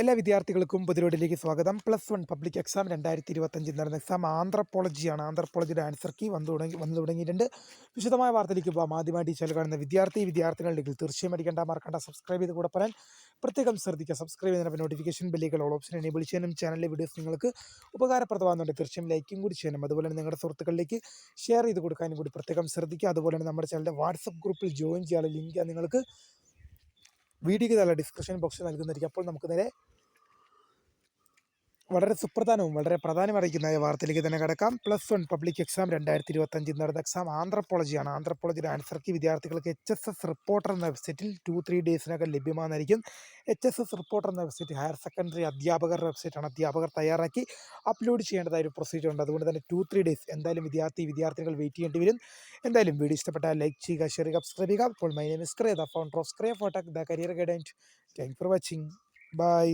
എല്ലാ വിദ്യാർത്ഥികൾക്കും പുതിരോഡിലേക്ക് സ്വാഗതം. +1 പബ്ലിക് എക്സാം 2025 നടന്ന എക്സാം ആന്ത്രപ്പോളജിയാണ്. ആന്ത്രപ്പോളജിയുടെ ആൻസർ കീ വന്നു തുടങ്ങിയിട്ടുണ്ട്. വിശദമായ വാർത്തയിലേക്ക് പോകാം. ആദ്യമായിട്ട് ഈ ചാനൽ കാണുന്ന വിദ്യാർത്ഥികളുണ്ടെങ്കിൽ തീർച്ചയായും അടിക്കേണ്ട മറക്കേണ്ട സബ്സ്ക്രൈബ് ചെയ്ത് കൂടെ പറയാൻ പ്രത്യേകം ശ്രദ്ധിക്കുക. സബ്സ്ക്രൈബ് ചെയ്യുന്ന നോട്ടിഫിക്കേഷൻ ബെല്ലുകൾ ഓൾ ഓപ്ഷൻ എനേബിൾ ചെയ്യാനും ചാനലിലെ വീഡിയോസ് നിങ്ങൾക്ക് ഉപകാരപ്രദമാകുന്നുണ്ട്. തീർച്ചയായും ലൈക്കും കൂടി ചെയ്യണം. അതുപോലെ തന്നെ നിങ്ങളുടെ സുഹൃത്തുക്കളിലേക്ക് ഷെയർ ചെയ്ത് കൊടുക്കാനും കൂടി പ്രത്യേകം ശ്രദ്ധിക്കുക. അതുപോലെ തന്നെ നമ്മുടെ ചാനലിൻ്റെ വാട്സപ്പ് ഗ്രൂപ്പിൽ ജോയിൻ ചെയ്യാനുള്ള ലിങ്ക് നിങ്ങൾക്ക് വീഡിയോയ്ക്ക് നല്ല ഡിസ്ക്രിപ്ഷൻ ബോക്സിൽ നൽകുന്നതായിരിക്കും. അപ്പോൾ നമുക്ക് നേരെ വളരെ സുപ്രധാനവും വളരെ പ്രാധാന്യമറിയിക്കുന്ന വാർത്തയിലേക്ക് തന്നെ കിടക്കാം. +1 പബ്ലിക് എക്സാം 2025 നടന്ന എക്സാം ആന്ത്രപ്പോളജിയാണ്. ആന്ത്രപ്പോളജിയുടെ ആൻസർ കീ വിദ്യാർത്ഥികൾക്ക് HSS റിപ്പോർട്ടർ എന്ന വെബ്സൈറ്റിൽ 2-3 ഡേയ്സിനകം ലഭ്യമാകുന്നതായിരിക്കും. HSS റിപ്പോർട്ടർ എന്ന വെബ്സൈറ്റ് ഹയർ സെക്കൻഡറി അധ്യാപകരുടെ വെബ്സൈറ്റാണ്. അധ്യാപകർ തയ്യാറാക്കി അപ്ലോഡ് ചെയ്യേണ്ടതായ ഒരു പ്രൊസീജിയർ ഉണ്ട്. അതുകൊണ്ട് തന്നെ 2-3 ഡേയ്സ് എന്തായാലും വിദ്യാർത്ഥികൾ വെയിറ്റ് ചെയ്യേണ്ടി വരും. എന്തായാലും വീഡിയോ ഇഷ്ടപ്പെട്ടാൽ ലൈക്ക് ചെയ്യുക, ഷെയർ ചെയ്യുക, സബ്സ്ക്രൈബ് ചെയ്യുക. അപ്പോൾ my name is Cray, the founder of Scray for tech, the career guide. And thank for watching. By.